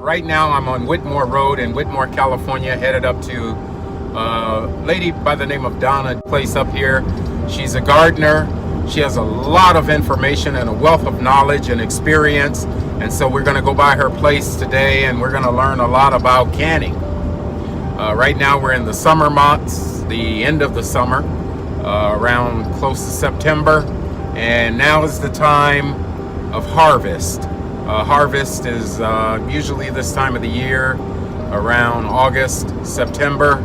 Right now I'm on Whitmore Road in Whitmore, California, headed up to a lady by the name of Donna place up here. She's a gardener. She has a lot of information and a wealth of knowledge and experience. And so we're going to go by her place today and we're going to learn a lot about canning. Right now we're in the summer months, the end of the summer, around close to September. And now is the time of harvest. Harvest is usually this time of the year, around August, September.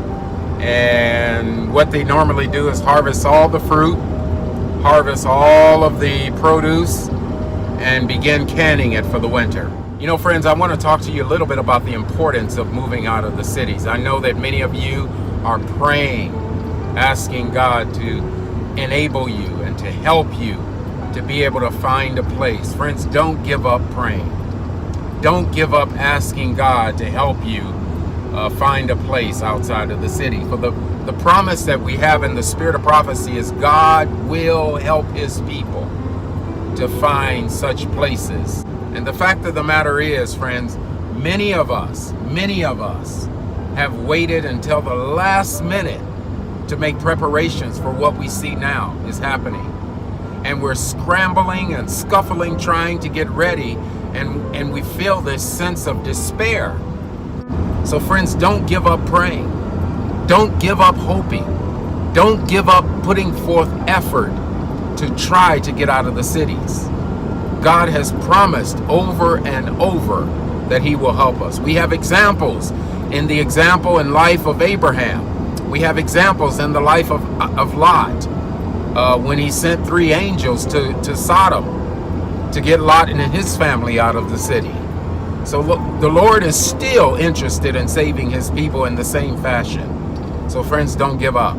And what they normally do is harvest all the fruit, harvest all of the produce, and begin canning it for the winter. You know, friends, I want to talk to you a little bit about the importance of moving out of the cities. I know that many of you are praying, asking God to enable you and to help you to be able to find a place. Friends, don't give up praying. Don't give up asking God to help you find a place outside of the city. For the promise that we have in the spirit of prophecy is God will help his people to find such places. And the fact of the matter is, friends, many of us have waited until the last minute to make preparations for what we see now is happening. And we're scrambling and scuffling, trying to get ready, and we feel this sense of despair. So friends, don't give up praying. Don't give up hoping. Don't give up putting forth effort to try to get out of the cities. God has promised over and over that he will help us. We have examples in the example and life of Abraham. We have examples in the life of Lot. When he sent 3 angels to Sodom to get Lot and his family out of the city. So the Lord is still interested in saving his people in the same fashion. So friends, don't give up.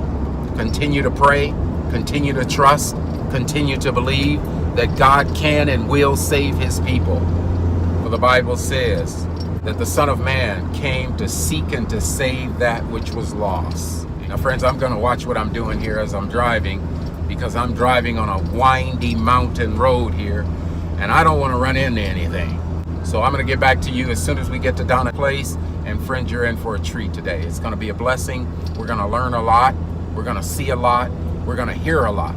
Continue to pray, continue to trust, continue to believe that God can and will save his people. For the Bible says that the Son of Man came to seek and to save that which was lost. Now friends, I'm going to watch what I'm doing here as I'm driving, because I'm driving on a windy mountain road here and I don't want to run into anything. So I'm going to get back to you as soon as we get to Donna Place. And friends, you're in for a treat today. It's going to be a blessing. We're going to learn a lot. We're going to see a lot. We're going to hear a lot.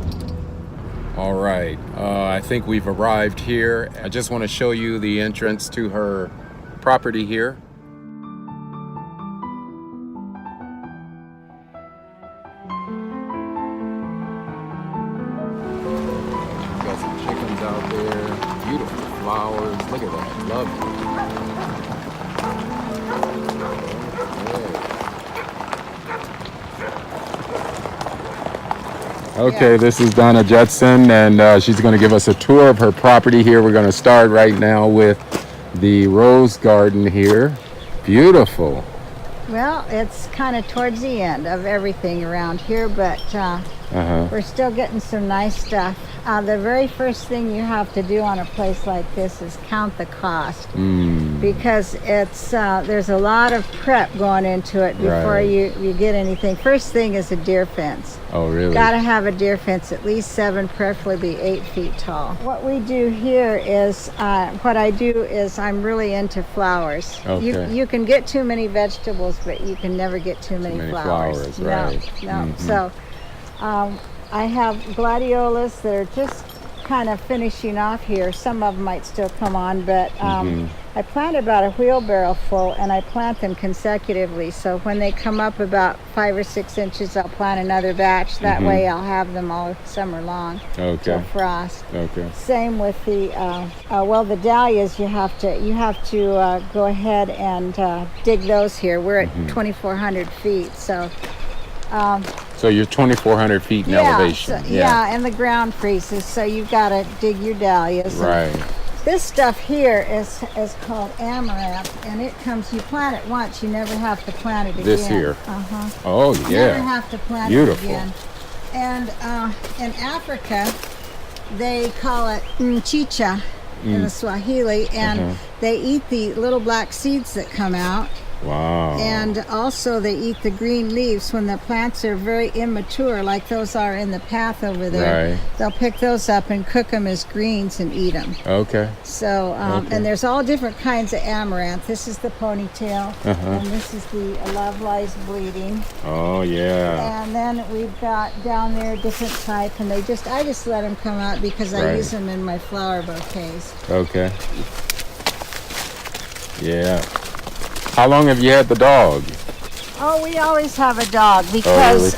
All right. I think we've arrived here. I just want to show you the entrance to her property here. Got some chickens out there. Beautiful flowers. Look at that. Lovely. Okay, this is Donna Judson, and she's going to give us a tour of her property here. We're going to start right now with the rose garden here. Beautiful. Well, it's kind of towards the end of everything around here, but we're still getting some nice stuff. The very first thing you have to do on a place like this is count the cost, because it's there's a lot of prep going into it before you get anything. First thing is a deer fence. Oh, really? Got to have a deer fence, at least 7, preferably 8 feet tall. What we do here is, what I do is I'm really into flowers. Okay. You can get too many vegetables, but you can never get too many flowers. Right. No. So I have gladiolas that are just kind of finishing off here. Some of them might still come on, but I plant about a wheelbarrow full, and I plant them consecutively. So when they come up about 5 or 6 inches, I'll plant another batch. That way I'll have them all summer long till frost. Okay. Same with the the dahlias. You have to go ahead and dig those here. We're at 2,400 feet, so. So you're 2,400 feet in elevation. And the ground freezes, so you've got to dig your dahlias. Right. This stuff here is called amaranth, and it comes, you plant it once, you never have to plant it again. This here? Oh, yeah. You never have to plant it again. And in Africa, they call it mchicha in the Swahili, and they eat the little black seeds that come out, Wow. And also they eat the green leaves when the plants are very immature, like those are in the path over there. Right. They'll pick those up and cook them as greens and eat them. Okay. So, Okay. and there's all different kinds of amaranth. This is the ponytail, and this is the Love Lies Bleeding. Oh, yeah. And then we've got down there different type, and I just let them come out because I Right. use them in my flower bouquets. Okay. Yeah. How long have you had the dog? Oh, we always have a dog because,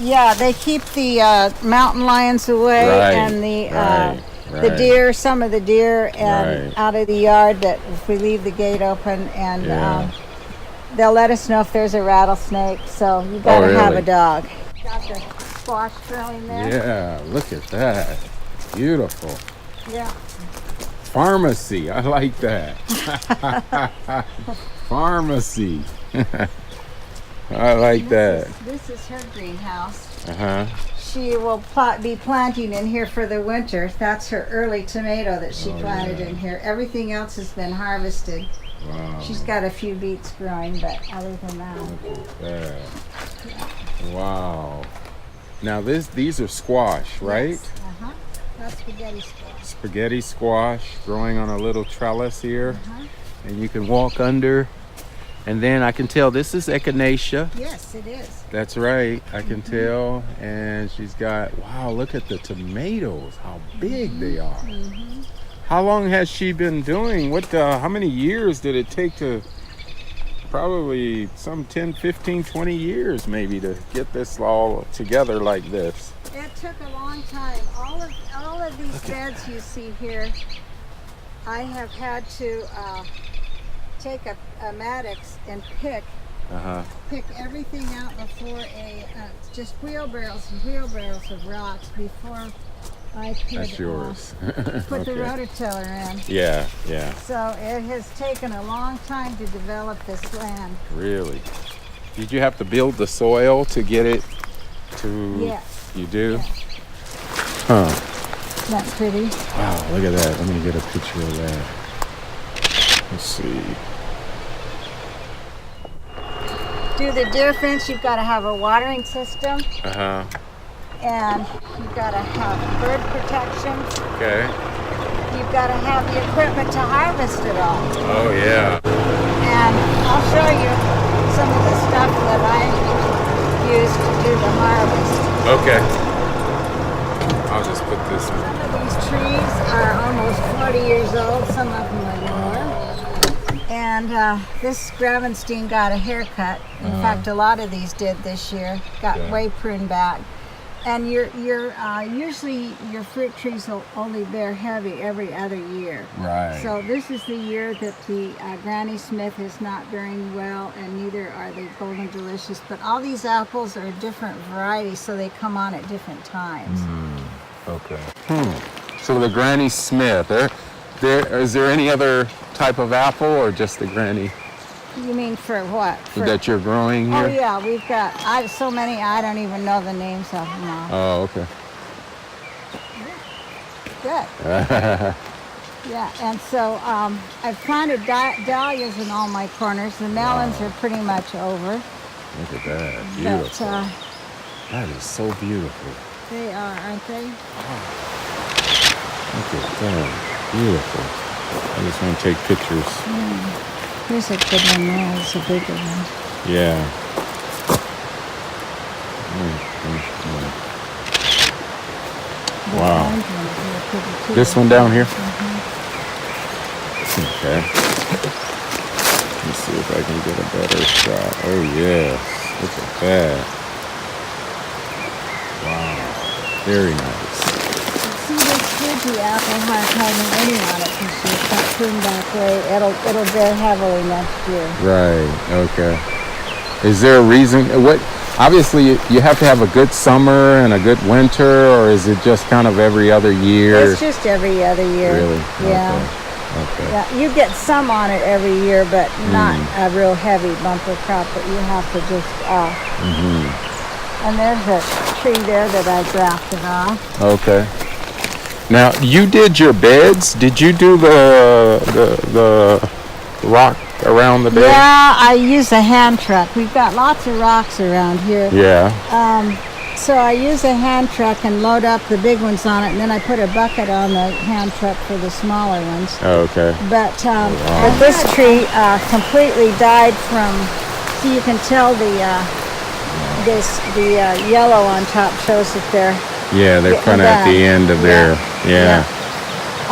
yeah, they keep the mountain lions away Right, and the right. deer, some of the deer, and Right. out of the yard. That if we leave the gate open, and Yeah. they'll let us know if there's a rattlesnake. So you got to have really? a dog. Got the squash growing there. Yeah, look at that. Beautiful. Yeah. Pharmacy. I like that. Pharmacy. I like that. This is her greenhouse. Uh-huh. She will be planting in here for the winter. That's her early tomato that she planted in here. Everything else has been harvested. Wow. She's got a few beets growing, but other than that. Look at that. Wow. Now these are squash, right? Yes. That's spaghetti squash. Spaghetti squash growing on a little trellis here. Uh-huh. And you can walk under. And then I can tell this is echinacea. Yes, it is. That's right. I can tell. And she's got, wow, look at the tomatoes, how big they are. How long has she been doing? How many years did it take to, probably some 10, 15, 20 years maybe to get this all together like this? It took a long time. All of these beds you see here, I have had to take a Maddox and pick everything out before just wheelbarrows and wheelbarrows of rocks before I could That's yours. put the rototiller in. Yeah, yeah. So it has taken a long time to develop this land. Really? Did you have to build the soil to get it to? Yes. You do? Yes. Huh. Isn't that pretty? Wow, look at that. Let me get a picture of that. Let's see. Do the deer fence, you've got to have a watering system, Uh-huh. and you've got to have bird protection. Okay. You've got to have the equipment to harvest it all. Oh, yeah. And I'll show you some of the stuff that I use to do the harvest. Okay. I'll just put this one. Some of these trees are almost 40 years old. Some of them are more. And this Gravenstein got a haircut. In fact, a lot of these did this year. Got way pruned back. And usually your fruit trees will only bear heavy every other year. Right. So this is the year that the Granny Smith is not bearing well, and neither are the Golden Delicious. But all these apples are different varieties, so they come on at different times. Okay. So the Granny Smith. Is there any other type of apple or just the Granny You mean for what? that you're growing here? Oh yeah, we've got so many I don't even know the names of them all. Oh, okay. Good. Yeah, and so I've planted dahlias in all my corners. The melons are pretty much over. Look at that. Beautiful. But that is so beautiful. they are, aren't they? Look at that. Beautiful. I just want to take pictures. Here's a good one there. It's a bigger one. Yeah. The Wow. orange one here, pretty too. This one down here? Okay. Let's see if I can get a better shot. Oh, yes. Look at that. Wow. Very nice. See this Fuji apple having any on it because she's got pruned back way. It'll bear heavily next year. Right. Okay. Is there a reason? Obviously, you have to have a good summer and a good winter, or is it just kind of every other year? It's just every other year. Really? Yeah. Okay. Yeah, you get some on it every year, but not a real heavy bumper crop that you have to just And there's a tree there that I grafted off. Okay. Now you did your beds. Did you do the rock around the bed? Yeah, I use a hand truck. We've got lots of rocks around here. Yeah. So I use a hand truck and load up the big ones on it, and then I put a bucket on the hand truck for the smaller ones. Oh, okay. But this tree completely died from. See, you can tell the yellow on top shows that they're. Yeah, they're kind of at the end of their. Yeah.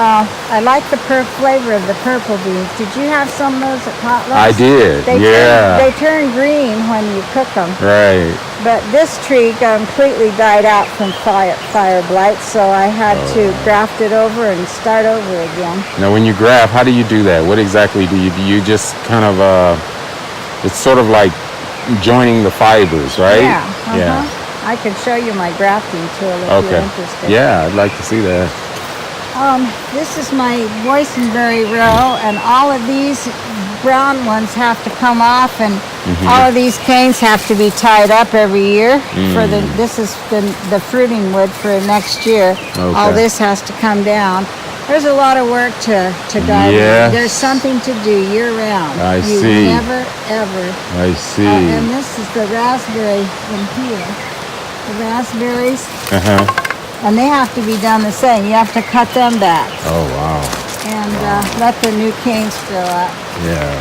I like the flavor of the purple beans. Did you have some of those at potlucks? I did. They turn green when you cook them. Right. But this tree completely died out from fire blight, so I had to graft it over and start over again. Now, when you graft, how do you do that? What exactly do you do? You just kind of it's sort of like joining the fibers, right? Yeah. Yeah. I could show you my grafting tool if you're interested. Yeah, I'd like to see that. This is my boysenberry row, and all of these brown ones have to come off, and all of these canes have to be tied up every year. This is the fruiting wood for next year. Okay. All this has to come down. There's a lot of work to garden. Yes. There's something to do year round. I see. Never ever. I see. And this is the raspberry in here. The raspberries. And they have to be done the same. You have to cut them back. Oh, wow. And let the new canes grow up. Yeah.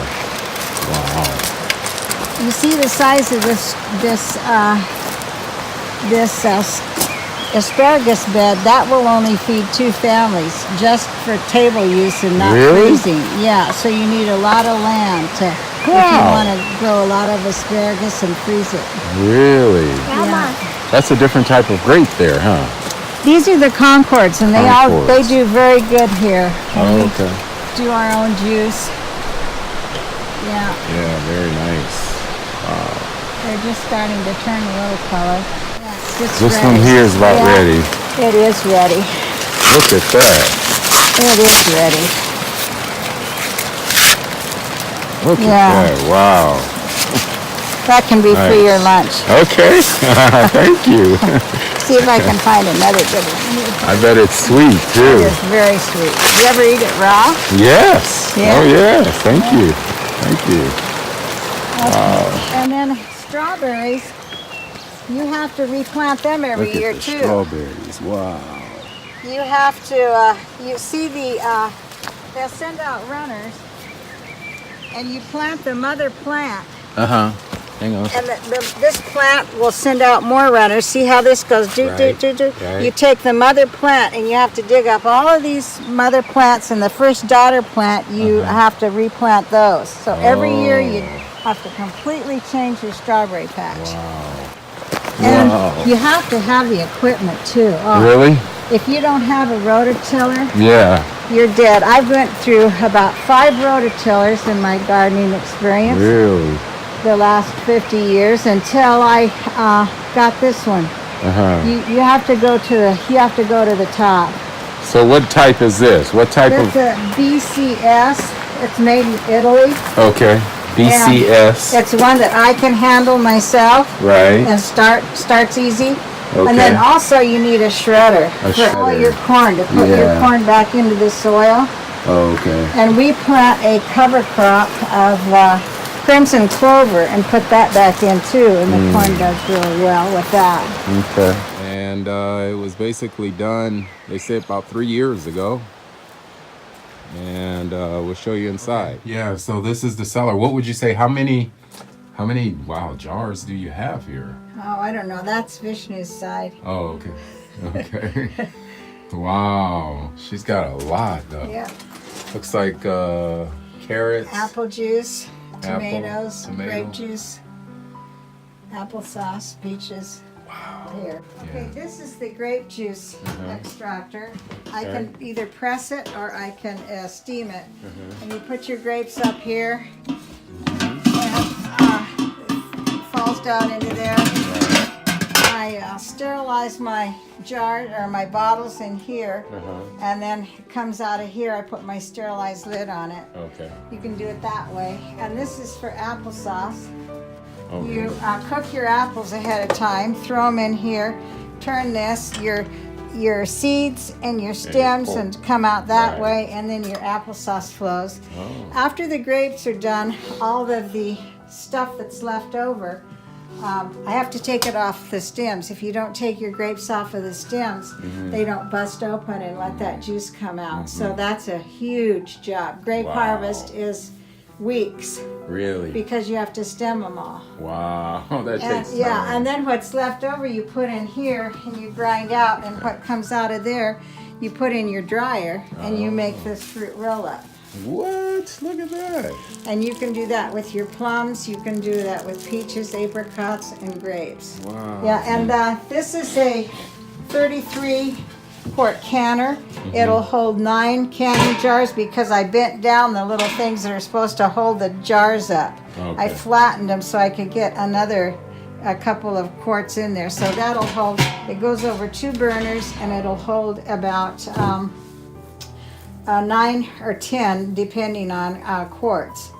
Wow. You see the size of this asparagus bed? That will only feed 2 families, just for table use and not freezing. Yeah, so you need a lot of land if you want to grow a lot of asparagus and freeze it. Really? Yeah. That's a different type of grape there, huh? These are the Concords, and they do very good here. Oh, okay. Do our own juice. Yeah. Yeah, very nice. Wow. They're just starting to turn a little color. Yeah, this one here is about ready. It is ready. Look at that. It is ready. Look at that. Wow. That can be for your lunch. Okay. Thank you. See if I can find another good one. I bet it's sweet too. It is very sweet. Do you ever eat it raw? Yes. Yeah. Oh yes. Thank you. Thank you. Okay. Wow. And then strawberries, you have to replant them every year too. Strawberries. Wow. You have to. You see they'll send out runners, and you plant the mother plant. Hang on. And this plant will send out more runners. See how this goes? Right. You take the mother plant and you have to dig up all of these mother plants, and the first daughter plant, you have to replant those. So every year you have to completely change your strawberry patch. Wow. And you have to have the equipment too. Really? If you don't have a rototiller, you're dead. I went through about 5 rototillers in my gardening experience. Really? The last 50 years until I got this one. You have to go to the top. So what type is this? What type of? It's a BCS. It's made in Italy. Okay. BCS. And it's one that I can handle myself. Right. And starts easy. Okay. And then also you need a shredder for all your corn to put your corn back into the soil. Oh, okay. And we plant a cover crop of crimson clover and put that back in too, and the corn does really well with that. Okay. And it was basically done, they say, about 3 years ago. And we'll show you inside. Okay. Yeah, so this is the cellar. What would you say, how many jars do you have here? Oh, I don't know. That's Vishnu's side. Oh, okay. Okay. Wow. She's got a lot, though. Yeah. Looks like carrots. Apple juice. Tomatoes, grape juice, applesauce, peaches. Wow. Here. Okay, this is the grape juice extractor. I can either press it or I can steam it. And you put your grapes up here, and it falls down into there. I sterilize my jar or my bottles in here, and then it comes out of here. I put my sterilized lid on it. Okay. You can do it that way. And this is for applesauce. Okay. You cook your apples ahead of time, throw them in here, turn this. Your your seeds and your stems pull. and come out that Right. way, and then your applesauce flows. Oh. After the grapes are done, all of the stuff that's left over, I have to take it off the stems. If you don't take your grapes off of the stems, they don't bust open and let that juice come out. So that's a huge job. Grape Wow. harvest is weeks Really? because you have to stem them all. Wow, that And, takes yeah, time. and then what's left over you put in here and you grind out, and what comes out of there you put in your dryer, and you make this fruit roll up. What? Look at that. And you can do that with your plums, you can do that with peaches, apricots, and grapes. Wow. Yeah, and this is a 33 quart canner. It'll hold 9 canning jars because I bent down the little things that are supposed to hold the jars up. Okay. I flattened them so I could get a couple of quarts in there. So that'll hold, it goes over 2 burners, and it'll hold about 9 or 10 depending on quarts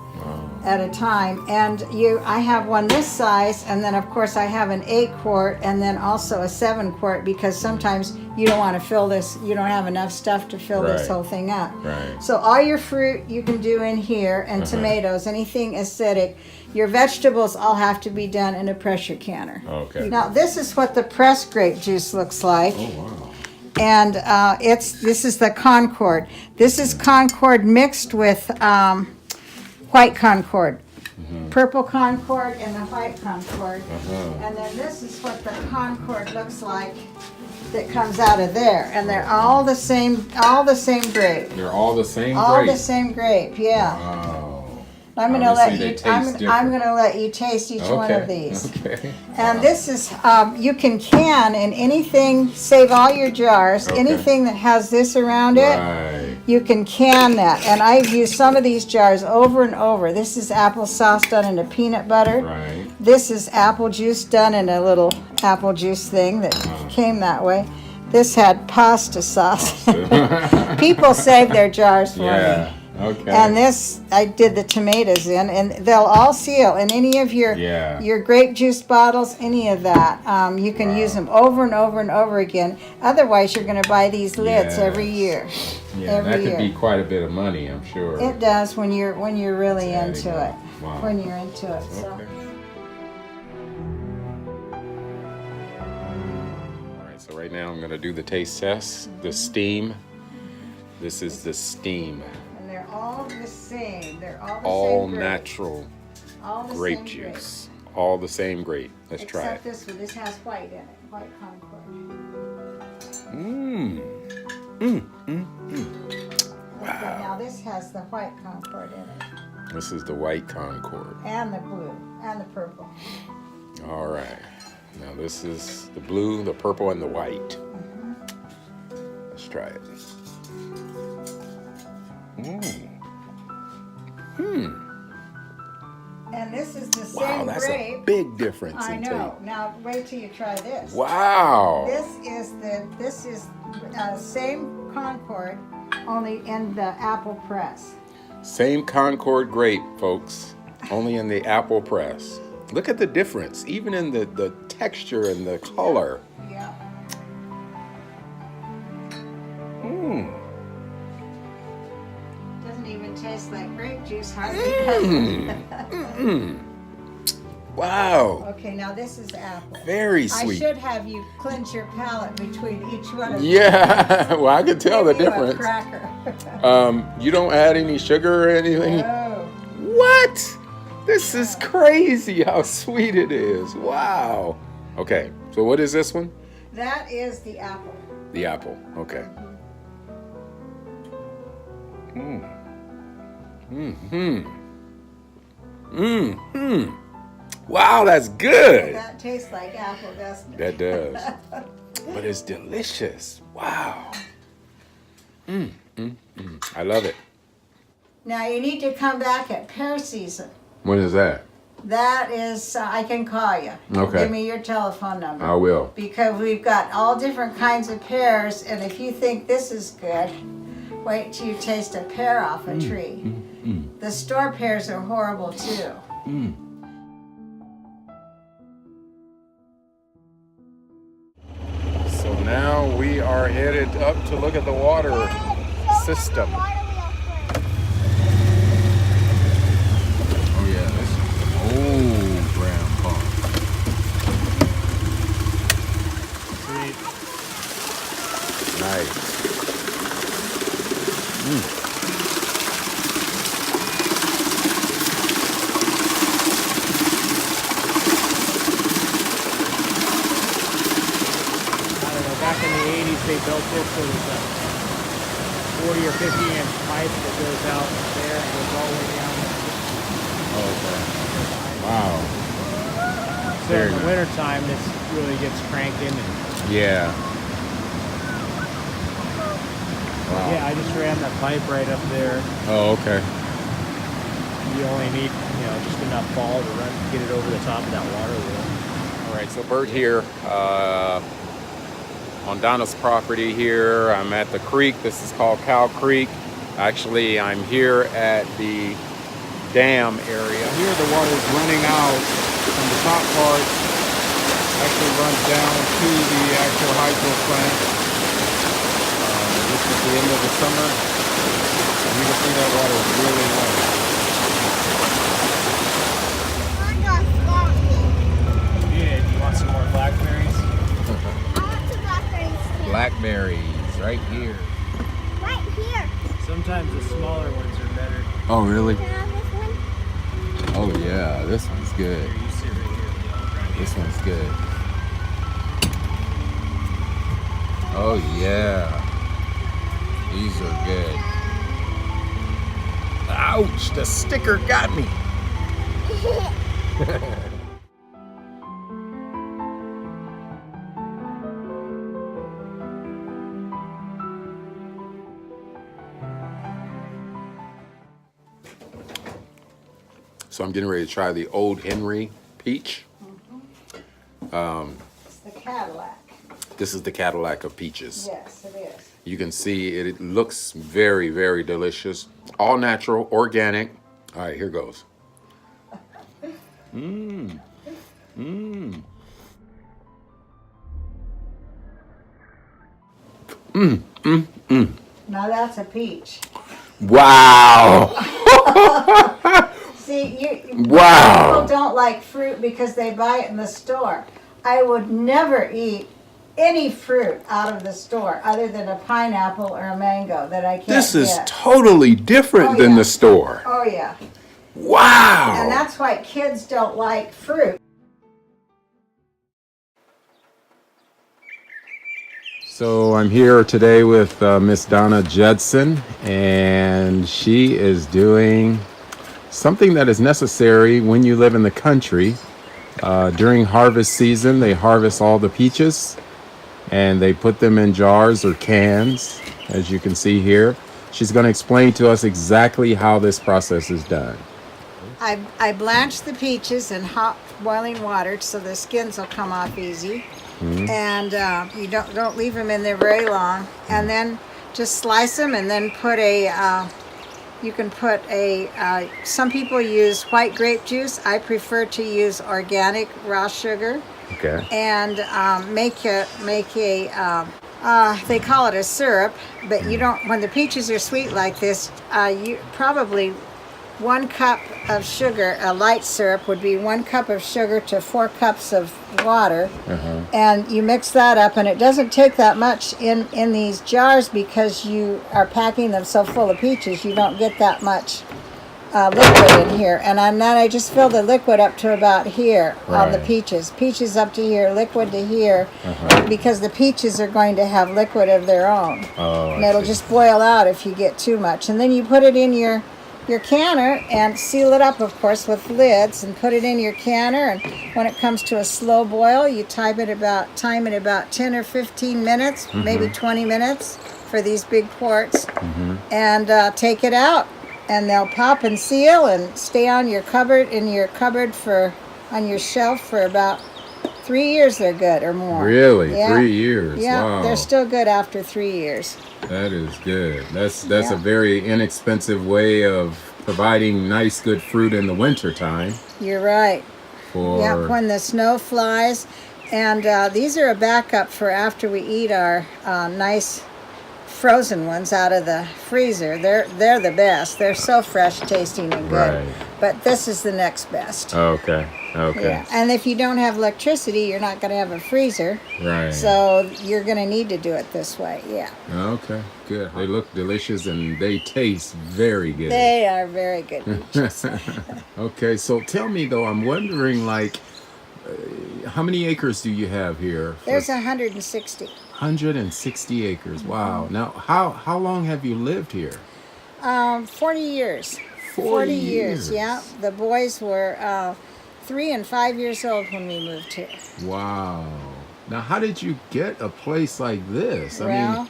at a time. And I have one this size, and then of course I have an 8 quart and then also a 7 quart, because sometimes you don't want to fill this, you don't have enough stuff to fill this Right. whole thing up. Right. So all your fruit you can do in here, and tomatoes, anything acidic. Your vegetables all have to be done in a pressure canner. Okay. Now this is what the pressed grape juice looks like. Oh, wow. And this is the Concord. This is Concord mixed with white Concord. Purple Concord and the white Concord. And then this is what the Concord looks like that comes out of there. And they're all the same grape. They're all the same All grape. the same grape, yeah. Wow. I'm gonna let Obviously, you. they taste I'm different. gonna let you taste each one of Okay. these. Okay. And this is, you can in anything, save all your jars, Okay. anything that has this around it, Right. you can can that. And I've used some of these jars over and over. This is applesauce done in a peanut butter. Right. This is apple juice done in a little apple juice thing that came that way. This had pasta sauce. People save their jars for me. Yeah. Okay. And this, I did the tomatoes in, and they'll all seal. In any of your grape juice bottles, any of that, you can use them over and over and over again. Otherwise, you're going to buy these lids every year. Yeah, every that year. could be quite a bit of money, I'm sure. It does when you're really There you into go. it. Wow. When you're into it. So. Okay. All right, so right now I'm going to do the taste test, the steam. This is the steam. And they're all the same. They're all the All same grape. natural All the grape same juice. All the same grape. Let's try Except it. this one. This has white in it. White Concord. Mmm. Okay, now this has the white Concord in it. This is the white Concord. And the blue. And the purple. All right. Now this is the blue, the purple, and the white. Let's try it. And this is the Wow, same that's grape. a big difference I in know. taste. Now wait till you try this. Wow. This is same Concord, only in the apple press. Same Concord grape, folks, only in the apple press. Look at the difference, even in the texture and the color. Yeah. Doesn't even taste like grape juice hardly. Wow. Okay, now this is apple. Very I sweet. should have you cleanse your palate between each one of Yeah. Well, I can tell the Give you a difference. cracker. You don't add any sugar or anything? Oh. What? This is crazy how sweet it is. Wow. Okay, so what is this one? That is the apple. The apple. Okay. Wow, that's good. That tastes like apple, doesn't it? That does. But it's delicious. Wow. I love it. Now you need to come back at pear season. What is that? That is, I can call you. Okay. Give me your telephone number. I will. Because we've got all different kinds of pears, and if you think this is good, wait till you taste a pear off a tree. The store pears are horrible too. So now we are headed up to look at the water system. Oh yeah, this is old grandpa. Sweet. Nice. Back in the 80s, they built this. So there's a 40 or 50 inch pipe that goes out there and goes all the way down. Okay. Wow. So in the wintertime, this really gets cranking. And Yeah. Wow. yeah, I just ran that pipe right up there. Oh, okay. You only need, just enough fall to get it over the top of that water wheel. All right, so Bert here on Donna's property here. I'm at the creek. This is called Cow Creek. Actually, I'm here at the dam area. Here the water is running out from the top part. Actually runs down to the actual hydro plant. This is the end of the summer. And you can see that water is really low. Yeah, do you want some more blackberries? Blackberries right here. Right here. Sometimes the smaller ones are better. Oh, really? Can I have this one? Oh, yeah. This one's good. Here, you sit right here. This one's good. Oh, yeah. These are good. Ouch, the sticker got me. So I'm getting ready to try the Old Henry peach. It's the Cadillac. This is the Cadillac of peaches. Yes, it is. You can see it looks very, very delicious. All natural, organic. All right, here goes. Now that's a peach. Wow. See, Wow. people don't like fruit because they buy it in the store. I would never eat any fruit out of the store other than a pineapple or a mango that I can't This is get. totally different Oh, than yeah. the store. Oh yeah. Wow. And that's why kids don't like fruit. So I'm here today with Miss Donna Judson, and she is doing something that is necessary when you live in the country. During harvest season, they harvest all the peaches and they put them in jars or cans, as you can see here. She's going to explain to us exactly how this process is done. I blanch the peaches in hot boiling water so the skins will come off easy. And you don't leave them in there very long. And then just slice them and then put you can put some people use white grape juice. I prefer to use organic raw sugar. Okay. And make a they call it a syrup, but you don't, when the peaches are sweet like this, you probably 1 cup of sugar, a light syrup would be 1 cup of sugar to 4 cups of water. And you mix that up, and it doesn't take that much in these jars because you are packing them so full of peaches, you don't get that much liquid in here. And then I just fill the liquid up to about here on the peaches. Peaches up to here, liquid to here, because the peaches are going to have liquid of their own. And it'll just boil out if you get too much. And then you put it in your canner and seal it up, of course, with lids, and put it in your canner. And when it comes to a slow boil, you time it about 10 or 15 minutes, maybe 20 minutes for these big quarts, and take it out. And they'll pop and seal and stay on your cupboard, on your shelf for about 3 years. They're good or more. Really? Yeah. 3 years? Yeah, Wow. they're still good after 3 years. That is good. That's Yeah. a very inexpensive way of providing nice, good fruit in the winter time. You're right. For Yeah, when the snow flies And these are a backup for after we eat our nice frozen ones out of the freezer. They're the best. They're so fresh tasting and good. Right. But this is the next best. Okay. Okay. Yeah. And if you don't have electricity, you're not going to have a freezer. Right. So you're going to need to do it this way. Yeah. Okay. Good. They look delicious and they taste very good. They are very good peaches. Okay. So tell me though, I'm wondering like, how many acres do you have here? There's 160. 160 acres. Wow. Now, how long have you lived here? 40 years. 40 years. Yeah. The boys were 3 and 5 years old when we moved here. Wow. Now, how did you get a place like this? Well,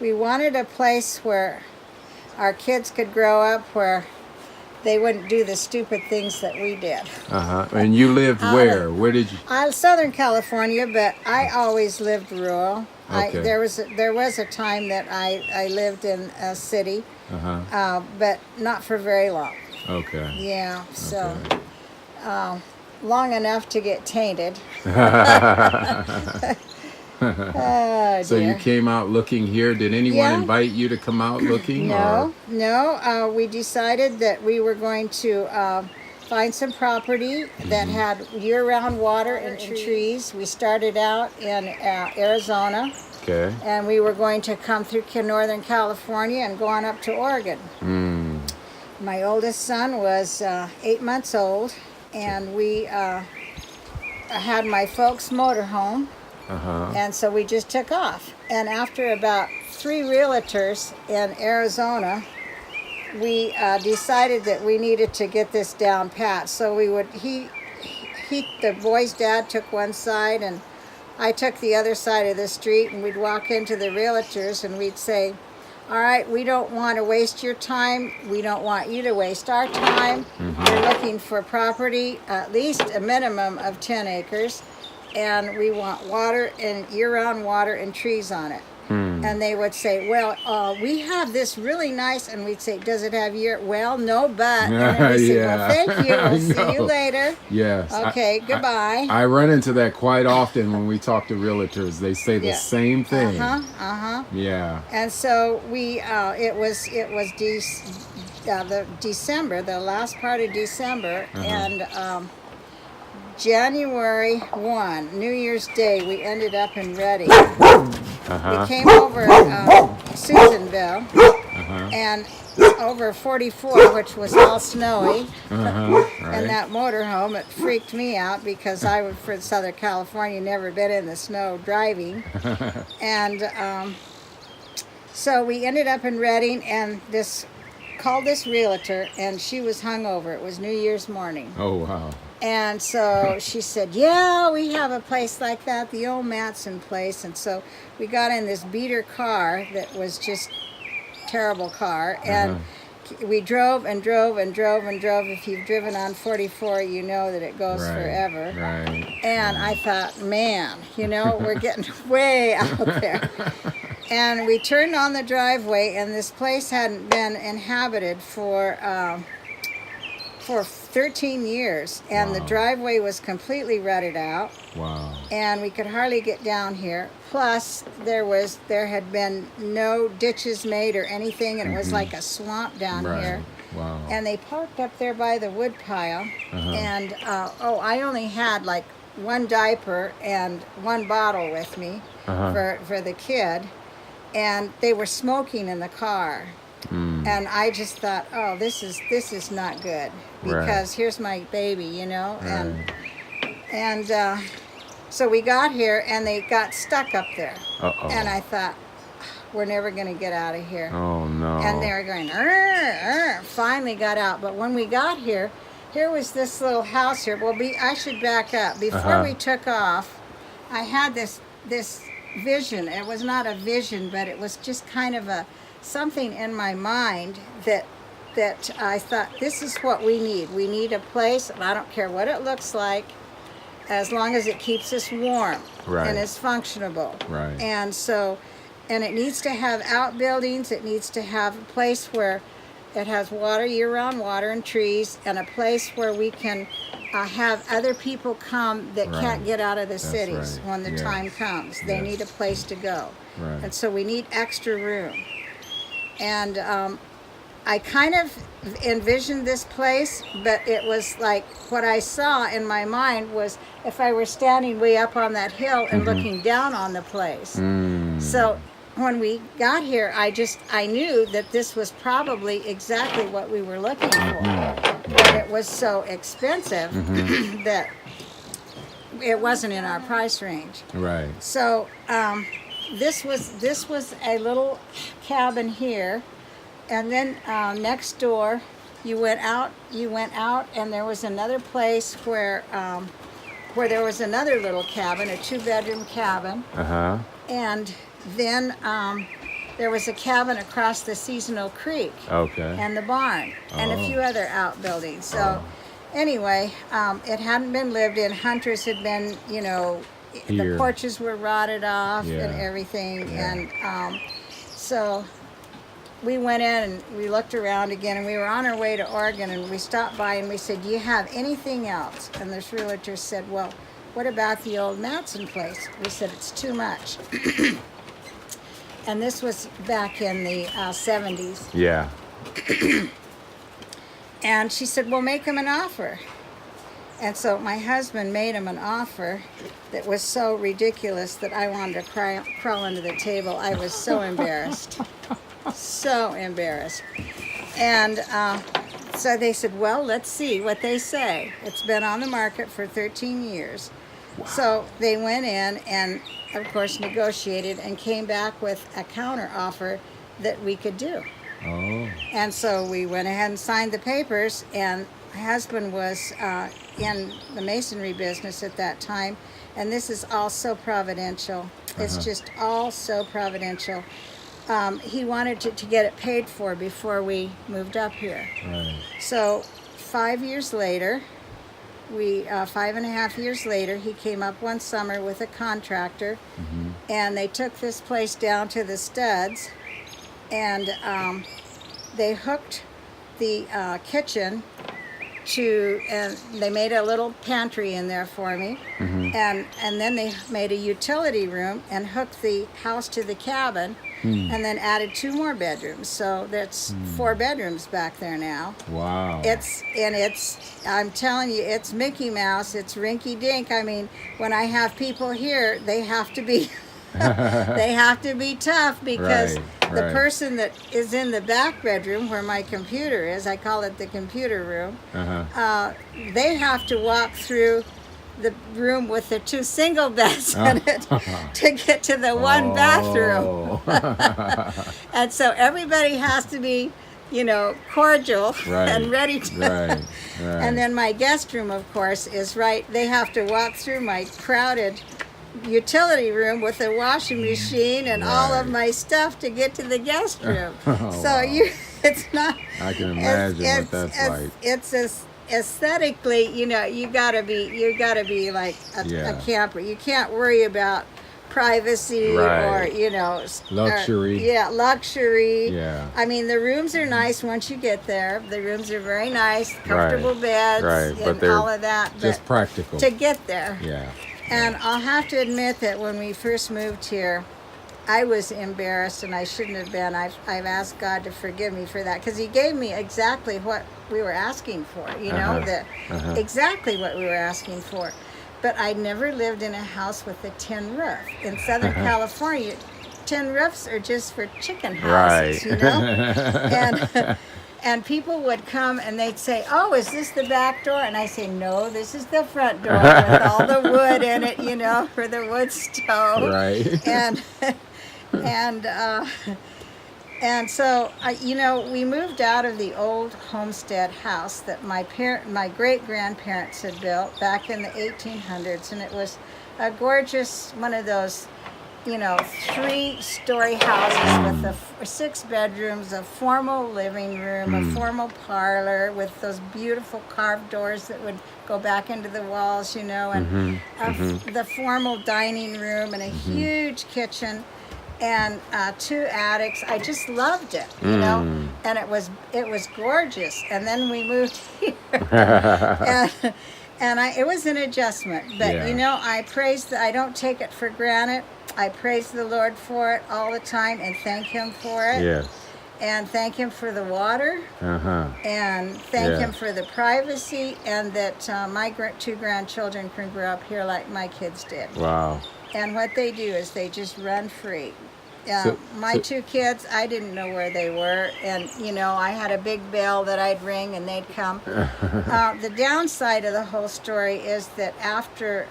we wanted a place where our kids could grow up where they wouldn't do the stupid things that we did. And you lived where? Where did you? Southern California, but I always lived rural. Okay. There was a time that I lived in a city, but not for very long. Okay. Yeah, so long enough to get tainted. Oh, So you dear. came out looking here. Did anyone Yeah. invite you to come out looking? No. We decided that we were going to find some property that had year-round water and trees. We started out in Arizona, Okay. and we were going to come through Northern California and go on up to Oregon. My oldest son was 8 months old, and we had my folks' motorhome. And so we just took off. And after about 3 realtors in Arizona, we decided that we needed to get this down pat. So we would, the boy's dad took one side and I took the other side of the street, and we'd walk into the realtors and we'd say, all right, we don't want to waste your time. We don't want you to waste our time. We're looking for property, at least a minimum of 10 acres. And we want water and year-round water and trees on it. And they would say, well, we have this really nice, and we'd say, does it have year? Well, no, but. And then we say, well, thank you. We'll see you later. Yes. Okay, goodbye. I run into that quite often when we talk to realtors. They say the same thing. Yeah. And so we, it was December, the last part of December, and January 1, New Year's Day, we ended up in Redding. We came over Susanville and over 44, which was all snowy. And that motorhome, it freaked me out because I was from Southern California, never been in the snow driving. And so we ended up in Redding, and called this realtor, and she was hungover. It was New Year's morning. Oh, wow. And so she said, yeah, we have a place like that, the old Matson place. And so we got in this beater car that was just terrible car. And we drove and drove and drove and drove. If you've driven on 44, you know that it goes forever. Right. And I thought, man, we're getting way out there. And we turned on the driveway, and this place hadn't been inhabited for 13 years, and the driveway was completely rutted out. Wow. And we could hardly get down here. Plus, there had been no ditches made or anything, and it was like a swamp down here. Wow. And they parked up there by the wood pile, and I only had like 1 diaper and 1 bottle with me for the kid, and they were smoking in the car. And I just thought, oh, this is not good, because here's my baby, and so we got here, and they got stuck up there. And I thought, we're never going to get out of here. Oh, no. And they were going, finally got out. But when we got here was this little house here. Well, I should back up. Before we took off, I had this vision. It was not a vision, but it was just kind of something in my mind that I thought, this is what we need. We need a place, and I don't care what it looks like, as long as it keeps us warm and is functionable. Right. And it needs to have outbuildings. It needs to have a place where it has water, year-round water and trees, and a place where we can have other people come that Right. can't get out of the That's cities right. when the Yes. time comes. They Yes. need a place to go. Right. And so we need extra room. And I kind of envisioned this place, but it was like what I saw in my mind was if I were standing way up on that hill and looking down on the place. So when we got here, I knew that this was probably exactly what we were looking for. But it was so expensive that it wasn't in our price range. Right. So this was a little cabin here, and then next door, you went out, and there was another place where there was another little cabin, a 2-bedroom cabin, and then there was a cabin across the Seasonal Creek Okay. and the barn and a few other outbuildings. So anyway, it hadn't been lived in. Hunters had been, the Here. porches were rotted off Yeah. and everything. Yeah. And so we went in and we looked around again, and we were on our way to Oregon, and we stopped by and we said, "Do you have anything else?" And this realtor said, "Well, what about the old Matson place?" We said, "It's too much." And this was back in the 70s. Yeah. And she said, "Well, make him an offer." And so my husband made him an offer that was so ridiculous that I wanted to crawl under the table. I was so embarrassed. So embarrassed. And so they said, "Well, let's see what they say." It's been on the market for 13 years. Wow. So they went in and, of course, negotiated and came back with a counter offer that we could do. Oh. And so we went ahead and signed the papers, and my husband was in the masonry business at that time, and this is all so providential. It's just all so providential. He wanted to get it paid for before we moved up here. Right. So 5 years later, 5.5 years later, he came up one summer with a contractor, and they took this place down to the studs, and they hooked the kitchen and they made a little pantry in there for me, and then they made a utility room and hooked the house to the cabin, and then added 2 more bedrooms. So that's 4 bedrooms back there now. Wow. I'm telling you, it's Mickey Mouse. It's rinky dink. I mean, when I have people here, they have to be they have to be tough, because the person that is in the back bedroom where my computer is, I call it the computer room, they have to walk through the room with the 2 single beds in it to get to the one bathroom. And so everybody has to be, cordial and ready to. Right. And then my guest room, of course, is right. They have to walk through my crowded utility room with a washing machine and all of my stuff to get to the guest room. It's not. I can imagine what that's like. It's aesthetically, you gotta be like a camper. You can't worry about privacy or luxury. Luxury. Yeah. I mean, the rooms are nice once you get there. The rooms are very nice, comfortable beds, and but they're all of that. Just practical to get there. Yeah. And I'll have to admit that when we first moved here, I was embarrassed, and I shouldn't have been. I've asked God to forgive me for that, because He gave me exactly what we were asking for, exactly what we were asking for. But I never lived in a house with a tin roof. In Southern California, tin roofs are just for chicken houses, And people would come and they'd say, "Oh, is this the back door?" And I say, "No, this is the front door with all the wood in it, for the wood stove." Right. And so, we moved out of the old homestead house that my great-grandparents had built back in the 1800s, and it was a gorgeous, one of those, 3-story houses with 6 bedrooms, a formal living room, a formal parlor with those beautiful carved doors that would go back into the walls, and the formal dining room and a huge kitchen and 2 attics. I just loved it, and it was gorgeous. And then we moved here, And it was an adjustment, but Yeah. you know, I don't take it for granted. I praise the Lord for it all the time and thank Him for it. Yes. And thank Him for the water. Uh-huh. And thank Yeah. Him for the privacy, and that my two grandchildren can grow up here like my kids did. Wow. And what they do is they just run free. My So- two kids, I didn't know where they were, and you know, I had a big bell that I'd ring and they'd come. The downside of the whole story is that after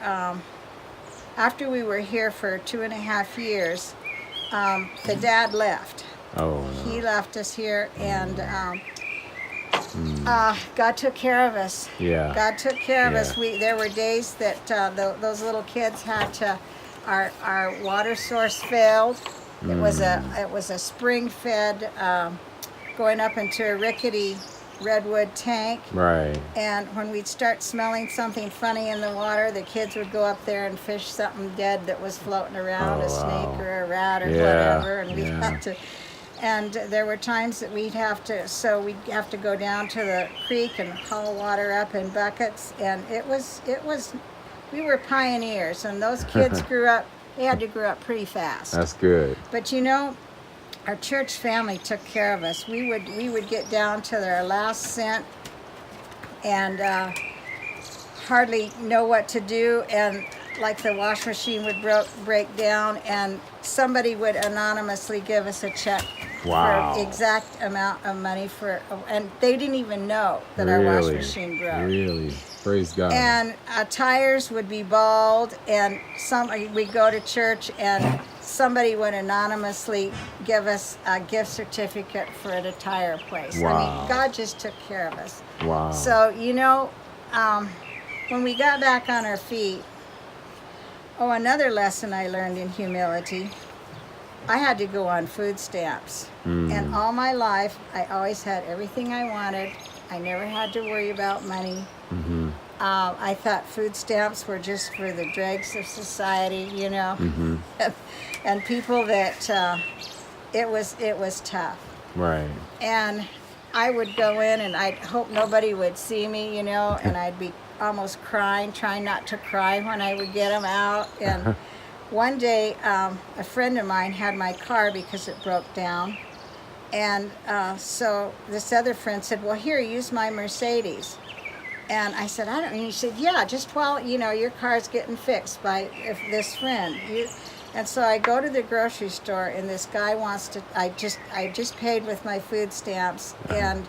we were here for 2.5 years, the dad left. Oh, no. He left us here, and God took care of us. Yeah. God took care of Yeah. us. There were days that those little kids had to. Our water source failed. It was a spring fed, going up into a rickety redwood tank. Right. And when we'd start smelling something funny in the water, the kids would go up there and fish something dead that was floating around, Oh, a snake wow. or a rat or Yeah, whatever, and we'd yeah. have to. And there were times that we'd have to go down to the creek and haul water up in buckets, and we were pioneers, and those kids they had to grow up pretty fast. That's good. But you know, our church family took care of us. We would get down to their last cent and hardly know what to do, and like the wash machine would break down, and somebody would anonymously give us a check Wow. for exact amount of money and they didn't even know that our wash Really? machine broke. Really? Praise God. And tires would be bald, and we'd go to church, and somebody would anonymously give us a gift certificate for at a tire place. I Wow. mean, God just took care of us. Wow. So, you know, when we got back on our feet, another lesson I learned in humility, I had to go on food stamps. And all my life, I always had everything I wanted. I never had to worry about money. Mm-hmm. I thought food stamps were just for the dregs of society, you know, Mm-hmm. and people that it was tough. Right. And I would go in, and I'd hope nobody would see me, you know, and I'd be almost crying, trying not to cry when I would get them out. And one day, a friend of mine had my car because it broke down. And so this other friend said, well, here, use my Mercedes. And I said, I don't. And he said, yeah, just while, you know, your car's getting fixed by this friend. And so I go to the grocery store, and this guy wants to, I just paid with my food stamps, and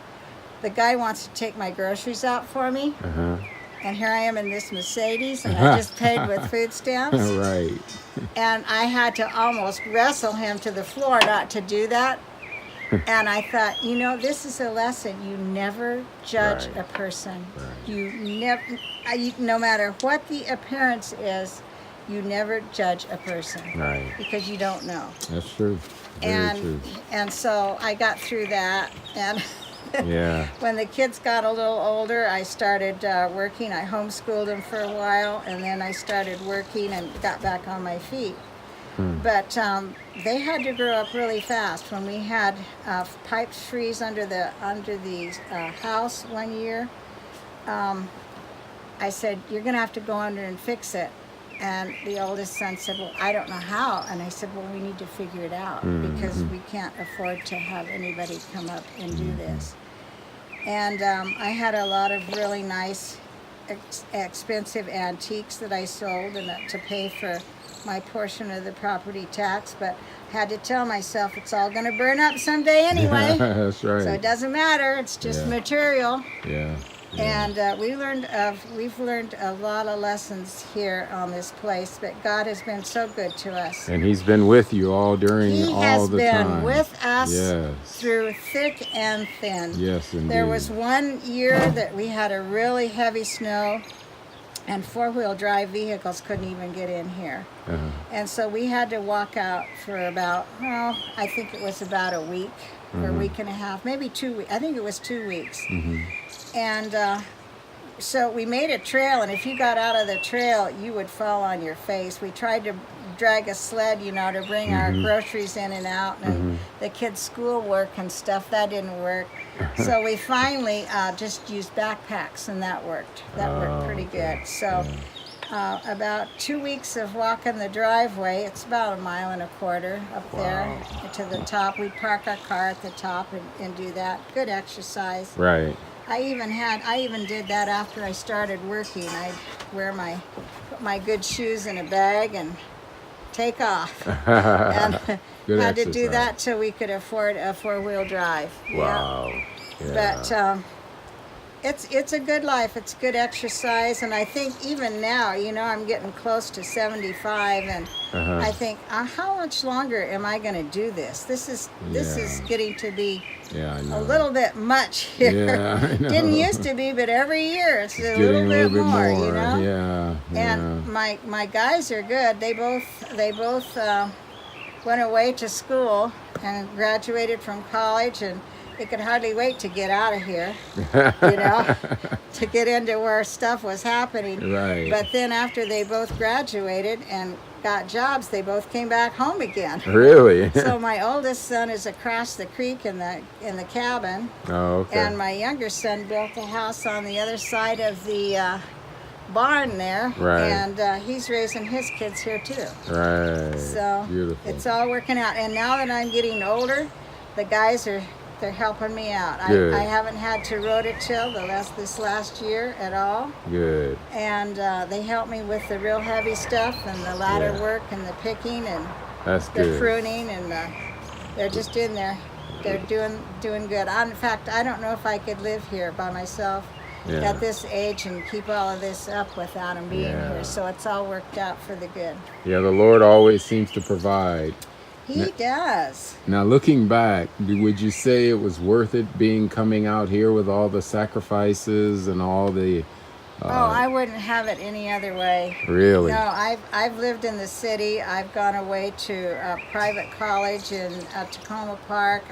the guy wants to take my groceries out for me. Uh-huh. And here I am in this Mercedes, and I just paid with food stamps. Right. And I had to almost wrestle him to the floor not to do that. And I thought, you know, this is a lesson. You never judge Right. a person. Right. You never, no matter what the appearance is, you never judge a person. Right. Because you don't know. That's true. Very true. And so I got through that. And Yeah. when the kids got a little older, I started working. I homeschooled them for a while, and then I started working and got back on my feet. But they had to grow up really fast. When we had pipes freeze under the house one year, I said, you're going to have to go under and fix it. And the oldest son said, well, I don't know how. And I said, well, we need to figure it out because we can't afford to have anybody come up and do this. And I had a lot of really nice, expensive antiques that I sold and to pay for my portion of the property tax, but I had to tell myself it's all going to burn up someday anyway. That's right. So it doesn't matter. It's just Yeah. material. Yeah. And we've learned a lot of lessons here on this place, but God has been so good to us. And He's been with you all during He all has the been time. with us Yes. through thick and thin. Yes, indeed. There was one year that we had a really heavy snow, and four-wheel drive vehicles couldn't even get in here. Uh-huh. And so we had to walk out for about, I think it was about a week or a week and a half, maybe 2 weeks. I think it was 2 weeks. And so we made a trail, and if you got out of the trail, you would fall on your face. We tried to drag a sled, you know, to bring our groceries in and out, and the kids' schoolwork and stuff. That didn't work. So we finally just used backpacks, and that worked. That worked pretty good. So about 2 weeks of walking the driveway. It's about 1.25 miles up there to the top. We park our car at the top and do that. Good exercise. Right. I even did that after I started working. I'd put my good shoes in a bag and take off. And Good had to do exercise. that till we could afford a 4-wheel drive. Wow. Yeah. But it's a good life. It's good exercise, and I think even now, you know, I'm getting close to 75, and I think, how much longer am I going to do this? This is getting to be I know. a little bit much here. Yeah, I know. Didn't used to be, but every year it's a Getting little bit more, you know. Yeah. And my guys are good. They both went away to school and graduated from college, and they could hardly wait to get out of here, you know, to get into where stuff was happening. Right. But then after they both graduated and got jobs, they both came back home again. Really? So my oldest son is across the creek in the cabin, Oh, okay. and my younger son built a house on the other side of the barn there, Right. and he's raising his kids here too. Right. So Beautiful. it's all working out. And now that I'm getting older, the guys they're helping me out. Good. I haven't had to rototill this last year at all, Good. and they help me with the real heavy stuff and the ladder Yeah. work and the picking and That's the good. pruning, and they're just in there. They're doing good. In fact, I don't know if I could live here by myself Yeah. at this age and keep all of this up without them being Yeah. here. So it's all worked out for the good. Yeah, the Lord always seems to provide. He does. Now, looking back, would you say it was worth it coming out here with all the sacrifices and all the? I wouldn't have it any other way. Really? No, I've lived in the city. I've gone away to a private college in Tacoma Park.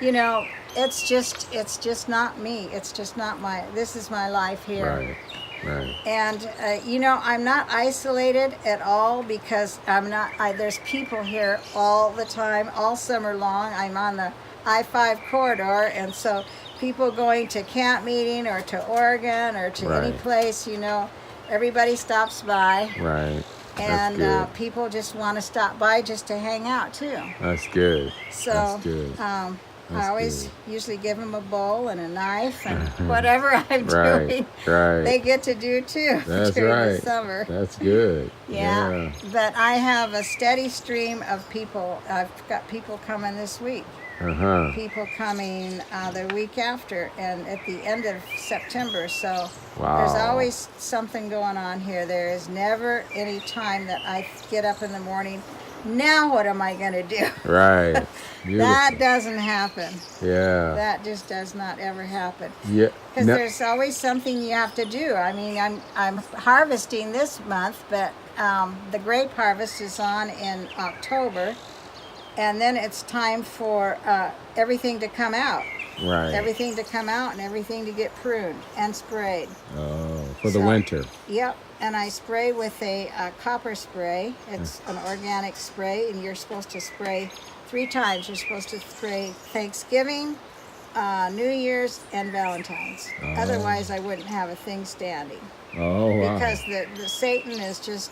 You know, it's just not me. It's just not this is my life here. Right. Right. And you know, I'm not isolated at all because there's people here all the time, all summer long. I'm on the I-5 corridor, and so people going to camp meeting or to Oregon or to any Right. place, you know, everybody stops by. Right. And That's good. people just want to stop by just to hang out too. That's good. So That's good. I always good. usually give them a bowl and a knife and whatever I'm Right. doing, Right. they get to do too That's during right. the summer. That's good. Yeah, but I have a steady stream of people. I've got people coming this week, Uh-huh. people coming the week after, and at the end of September. So Wow. there's always something going on here. There is never any time that I get up in the morning, now what am I going to do? Right. Beautiful. That doesn't happen. Yeah. That just does not ever happen. Yeah. Because No- there's always something you have to do. I mean, I'm harvesting this month, but the grape harvest is on in October, and then it's time for everything to come out. Right. Everything to come out and everything to get pruned and sprayed. Oh, for the So- winter. Yep, and I spray with a copper spray. It's an organic spray, and you're supposed to spray 3 times. You're supposed to spray Thanksgiving, New Year's, and Valentine's. Oh. Otherwise, I wouldn't have a thing standing. Oh, wow. Because the Satan is just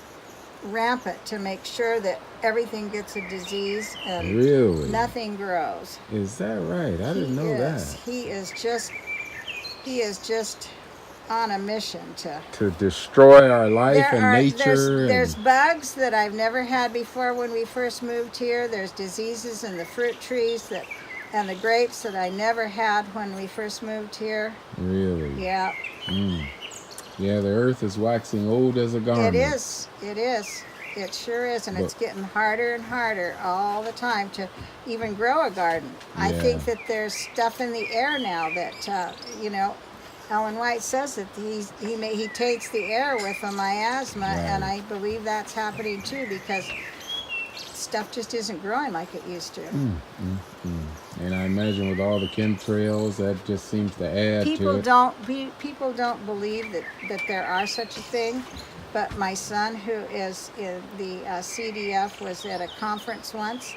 rampant to make sure that everything gets a disease and Really? nothing grows. Is that right? I didn't know that. He is just on a mission to To destroy our life and nature. there's and, bugs that I've never had before when we first moved here. There's diseases in the fruit trees and the grapes that I never had when we first moved here. really? Yeah, Yeah, the earth is waxing old as a garment. it is. It sure is, and it's getting harder and harder all the time to even grow a garden. I Yeah. think that there's stuff in the air now that you know. Ellen White says that he taints the air with the miasma, Right. and I believe that's happening too because stuff just isn't growing like it used to. And I imagine with all the chemtrails, that just seems to add People to it. don't believe that there are such a thing, But my son, who is in the CDF, was at a conference once,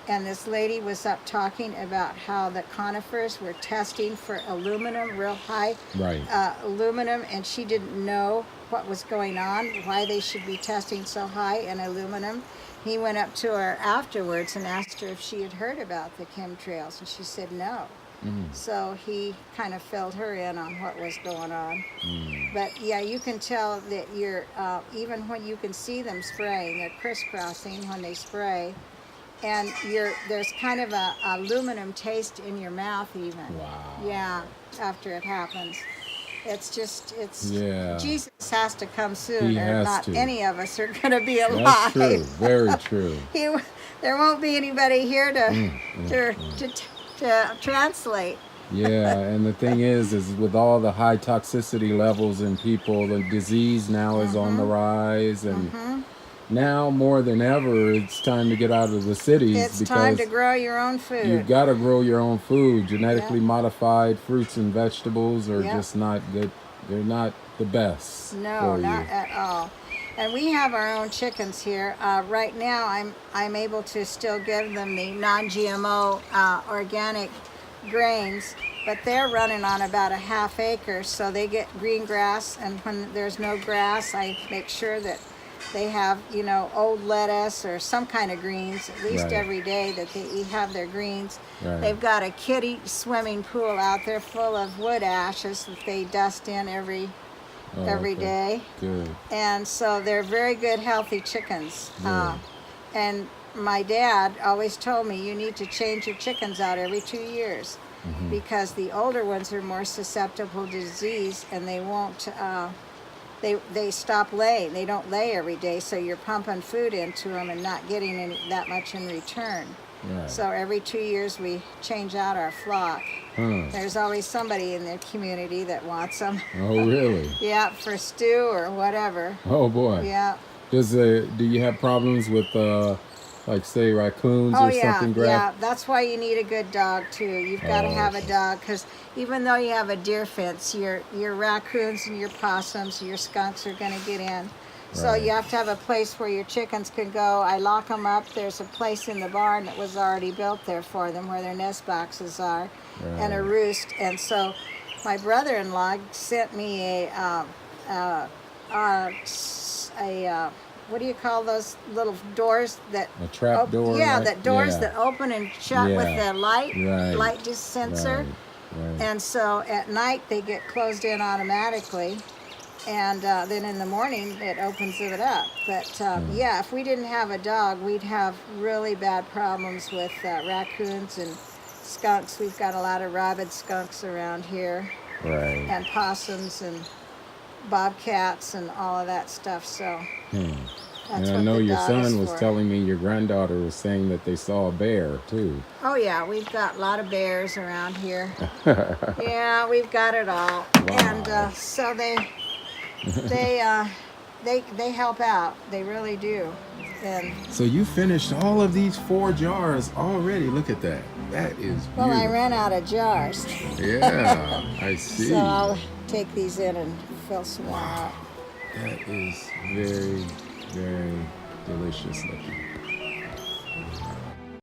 and this lady was up talking about how the conifers were testing for aluminum, real high Right. aluminum, and she didn't know what was going on, why they should be testing so high in aluminum. He went up to her afterwards and asked her if she had heard about the chemtrails, and she said no. So he kind of filled her in on what was going on. But yeah, you can tell that you're, even when you can see them spraying, they're crisscrossing when they spray. And there's kind of a aluminum taste in your mouth even. Wow. Yeah, after it happens. It's just, Yeah. Jesus has to come soon, He or has not to. any of us are going to be alive. That's true. Very true. There won't be anybody here to translate. Yeah, and the thing is with all the high toxicity levels in people, the disease now is on the rise, and now more than ever, it's time to get out of the cities. It's time to grow your own food. You've got to grow your own food. Genetically modified fruits and vegetables are just not good. They're not the best. No, not at all. And we have our own chickens here. Right now, I'm able to still give them the non-GMO organic grains, but they're running on about a half acre, so they get green grass, and when there's no grass, I make sure that they have, old lettuce or some kind of greens, at least every day that they have their greens. They've got a kiddie swimming pool out there full of wood ashes that they dust in every day. Good. And so they're very good, healthy chickens. And my dad always told me you need to change your chickens out every 2 years because the older ones are more susceptible to disease, and they won't. They stop laying. They don't lay every day, so you're pumping food into them and not getting that much in return. Right. So every 2 years we change out our flock. There's always somebody in the community that wants them. Oh, really? Yeah, for stew or whatever. Oh, boy. Yeah. Do you have problems with, like, say, raccoons or something? Yeah, that's why you need a good dog, too. You've got to have a dog, because even though you have a deer fence, your raccoons and your possums, your skunks are going to get in. So you have to have a place where your chickens can go. I lock them up. There's a place in the barn that was already built there for them where their nest boxes are, and a roost. And so my brother-in-law sent me what do you call those little doors that a trap door? Yeah, right? that doors that open and shut with the light sensor. Right. And so at night they get closed in automatically, and then in the morning it opens it up. But if we didn't have a dog, we'd have really bad problems with raccoons and skunks. We've got a lot of rabid skunks around here, and possums and bobcats and all of that stuff. So that's and I know your son was telling me your granddaughter was saying that they saw a bear too. Oh yeah, we've got a lot of bears around here. Yeah, we've got it all. Wow. And so they help out. They really do. And so you finished all of these 4 jars already. Look at that. That is beautiful. Well, I ran out of jars. Yeah, I see. So I'll take these in and fill some more out. That is very, very delicious looking.